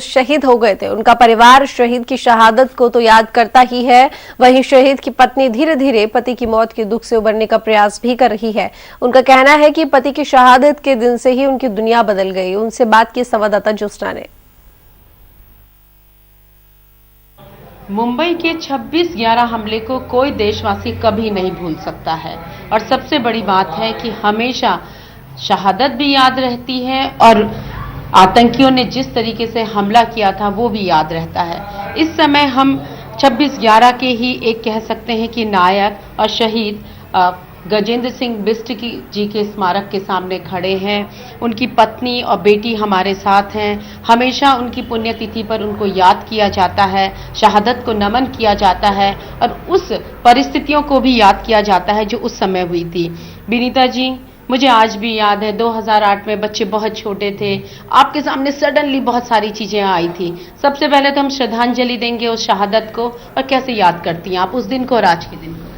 शहीद हो गए थे, उनका परिवार शहीद की शहादत को तो याद करता ही है, वहीं शहीद की पत्नी धीरे धीरे पति की मौत के दुख से उबरने का प्रयास भी कर रही है। उनका कहना है कि पति की शहादत के दिन से ही उनकी दुनिया बदल गई। उनसे बात की संवाददाता ज्योत्सना ने। मुंबई के 26/11 हमले को कोई देशवासी कभी नहीं भूल सकता है और सबसे बड़ी बात है कि हमेशा शहादत भी याद रहती है और आतंकियों ने जिस तरीके से हमला किया था वो भी याद रहता है। इस समय हम 26/11 के ही एक कह सकते हैं कि नायक और शहीद गजेंद्र सिंह बिष्ट जी के स्मारक के सामने खड़े हैं। उनकी पत्नी और बेटी हमारे साथ हैं। हमेशा उनकी पुण्यतिथि पर उनको याद किया जाता है, शहादत को नमन किया जाता है और उस परिस्थितियों को भी याद किया जाता है जो उस समय हुई थी। विनीता जी, मुझे आज भी याद है 2008 में बच्चे बहुत छोटे थे, आपके सामने सडनली बहुत सारी चीजें आई थी। सबसे पहले तो हम श्रद्धांजलि देंगे उस शहादत को, और कैसे याद करती हैं आप उस दिन को और आज के दिन को?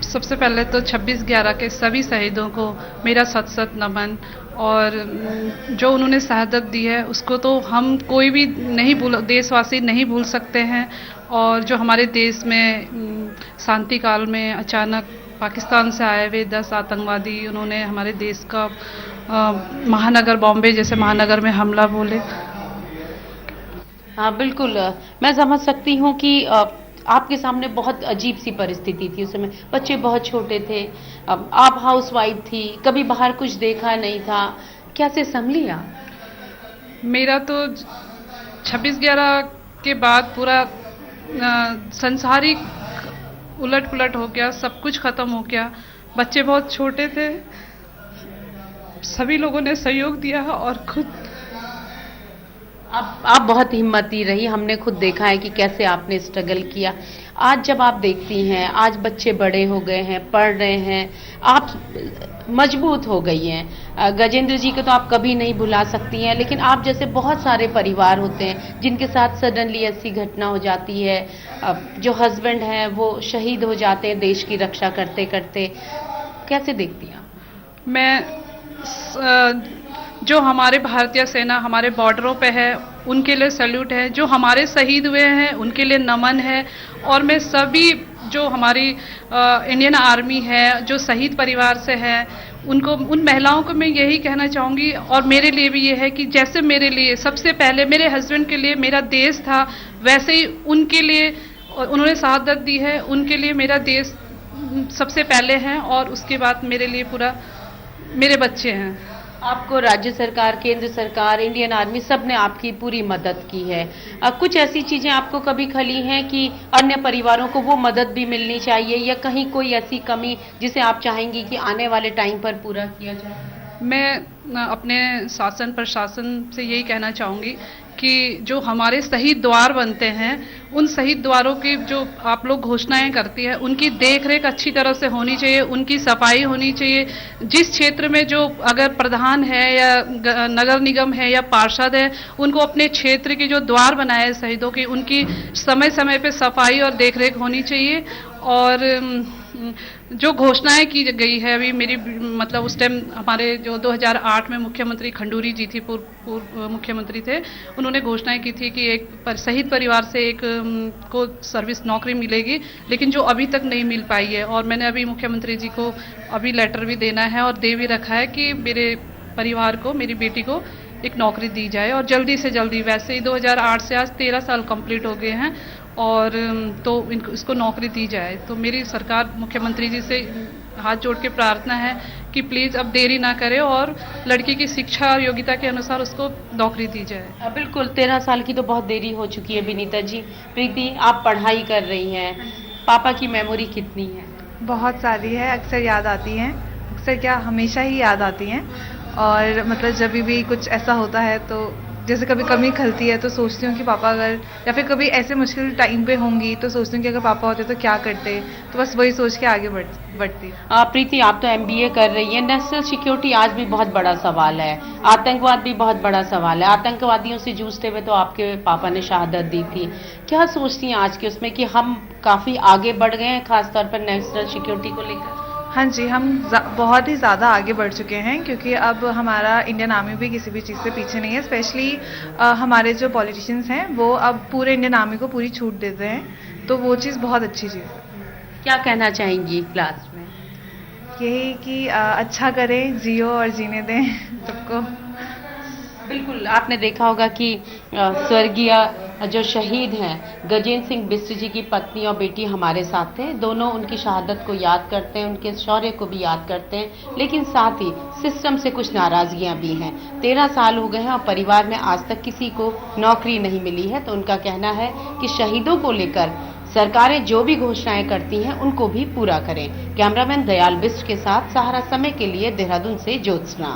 सबसे पहले तो 26/11 के सभी शहीदों को मेरा सत नमन, और जो उन्होंने शहादत दी है उसको तो हम कोई भी देशवासी नहीं भूल सकते हैं। और जो हमारे देश में शांति काल में अचानक पाकिस्तान से आए हुए 10 आतंकवादी उन्होंने हमारे देश का महानगर बॉम्बे जैसे महानगर में हमला बोले। हाँ बिल्कुल, मैं समझ सकती हूँ कि आपके सामने बहुत अजीब सी परिस्थिति थी। उस समय बच्चे बहुत छोटे थे, आप हाउसवाइफ थी, कभी बाहर कुछ देखा नहीं था, कैसे संभली आप? मेरा तो 26/11 के बाद पूरा संसार ही उलट पुलट हो गया, सब कुछ खत्म हो गया। बच्चे बहुत छोटे थे, सभी लोगों ने सहयोग दिया और खुद आप बहुत हिम्मती रही, हमने खुद देखा है कि कैसे आपने स्ट्रगल किया। आज जब आप देखती हैं, आज बच्चे बड़े हो गए हैं, पढ़ रहे हैं, आप मजबूत हो गई हैं। गजेंद्र जी को तो आप कभी नहीं भुला सकती हैं, लेकिन आप जैसे बहुत सारे परिवार होते हैं जिनके साथ सडनली ऐसी घटना हो जाती है, जो हस्बैंड हैं वो शहीद हो जाते हैं देश की रक्षा करते करते, कैसे देखती हैं आप? मैं जो हमारे भारतीय सेना हमारे बॉर्डरों पे है उनके लिए सैल्यूट है, जो हमारे शहीद हुए हैं उनके लिए नमन है। और मैं सभी जो हमारी इंडियन आर्मी है, जो शहीद परिवार से है, उनको, उन महिलाओं को मैं यही कहना चाहूँगी, और मेरे लिए भी ये है कि जैसे मेरे लिए सबसे पहले मेरे हस्बैंड के लिए मेरा देश था, वैसे ही उनके लिए उन्होंने शहादत दी है, उनके लिए मेरा देश सबसे पहले है और उसके बाद मेरे लिए पूरा मेरे बच्चे हैं। आपको राज्य सरकार, केंद्र सरकार, इंडियन आर्मी सब ने आपकी पूरी मदद की है। कुछ ऐसी चीजें आपको कभी खली हैं कि अन्य परिवारों को वो मदद भी मिलनी चाहिए, या कहीं कोई ऐसी कमी जिसे आप चाहेंगी कि आने वाले टाइम पर पूरा किया जाए? मैं अपने शासन प्रशासन से यही कहना चाहूँगी कि जो हमारे शहीद द्वार बनते हैं, उन शहीद द्वारों की जो आप लोग घोषणाएं करती है, उनकी देख रेख अच्छी तरह से होनी चाहिए, उनकी सफाई होनी चाहिए। जिस क्षेत्र में जो अगर प्रधान है या नगर निगम है या पार्षद है, उनको अपने क्षेत्र के जो द्वार बनाए हैं शहीदों की, उनकी समय समय पे सफाई और देख रेख होनी चाहिए। और जो घोषणाएं की गई है अभी मेरी, मतलब उस टाइम हमारे जो 2008 में मुख्यमंत्री खंडूरी जी थी, पूर्व मुख्यमंत्री थे, उन्होंने घोषणाएं की थी कि एक शहीद परिवार से एक को सर्विस नौकरी मिलेगी, लेकिन जो अभी तक नहीं मिल पाई है। और मैंने अभी मुख्यमंत्री जी को अभी लेटर भी देना है और दे भी रखा है कि मेरे परिवार को, मेरी बेटी को एक नौकरी दी जाए और जल्दी से जल्दी। वैसे ही 2008 से आज 13 साल कंप्लीट हो गए हैं और तो इसको नौकरी दी जाए। तो मेरी सरकार मुख्यमंत्री जी से हाथ जोड़ के प्रार्थना है कि प्लीज़ अब देरी ना करें और लड़की की शिक्षा और योग्यता के अनुसार उसको नौकरी दी जाए। बिल्कुल, 13 साल की तो बहुत देरी हो चुकी है विनीता जी। प्रीति, आप पढ़ाई कर रही हैं, पापा की मेमोरी कितनी है? बहुत सारी है, अक्सर याद आती हैं, अक्सर क्या हमेशा ही याद आती हैं। और मतलब जब भी कुछ ऐसा होता है तो जैसे कभी कमी खलती है तो सोचती हूँ कि पापा अगर, या फिर कभी ऐसे मुश्किल टाइम पे होंगी तो सोचती हूँ कि अगर पापा होते तो क्या करते। तो बस वही सोच के आगे बढ़ती। प्रीति, आप तो MBA कर रही हैं। नेशनल सिक्योरिटी आज भी बहुत बड़ा सवाल है, आतंकवाद भी बहुत बड़ा सवाल है। आतंकवादियों से जूझते हुए तो आपके पापा ने शहादत दी थी। क्या सोचती हैं आज के उसमें कि हम काफ़ी आगे बढ़ गए हैं, खासतौर पर नेशनल सिक्योरिटी को लेकर? हाँ जी, हम बहुत ही ज़्यादा आगे बढ़ चुके हैं, क्योंकि अब हमारा इंडियन आर्मी भी किसी भी चीज़ से पीछे नहीं है। स्पेशली हमारे जो पॉलिटिशियंस हैं वो अब पूरे इंडियन आर्मी को पूरी छूट देते हैं, तो वो चीज़ बहुत अच्छी चीज़ है। क्या कहना चाहेंगी लास्ट में? यही कि अच्छा करें, जियो और जीने दें सबको। बिल्कुल, आपने देखा होगा कि स्वर्गीय जो शहीद हैं गजेंद्र सिंह बिष्ट जी की पत्नी और बेटी हमारे साथ थे। दोनों उनकी शहादत को याद करते हैं, उनके शौर्य को भी याद करते हैं, लेकिन साथ ही सिस्टम से कुछ नाराजगियां भी हैं। 13 साल हो गए हैं और परिवार में आज तक किसी को नौकरी नहीं मिली है। तो उनका कहना है कि शहीदों को लेकर सरकारें जो भी घोषणाएं करती हैं उनको भी पूरा करें। कैमरामैन दयाल बिष्ट के साथ सहारा समय के लिए देहरादून से ज्योत्सना।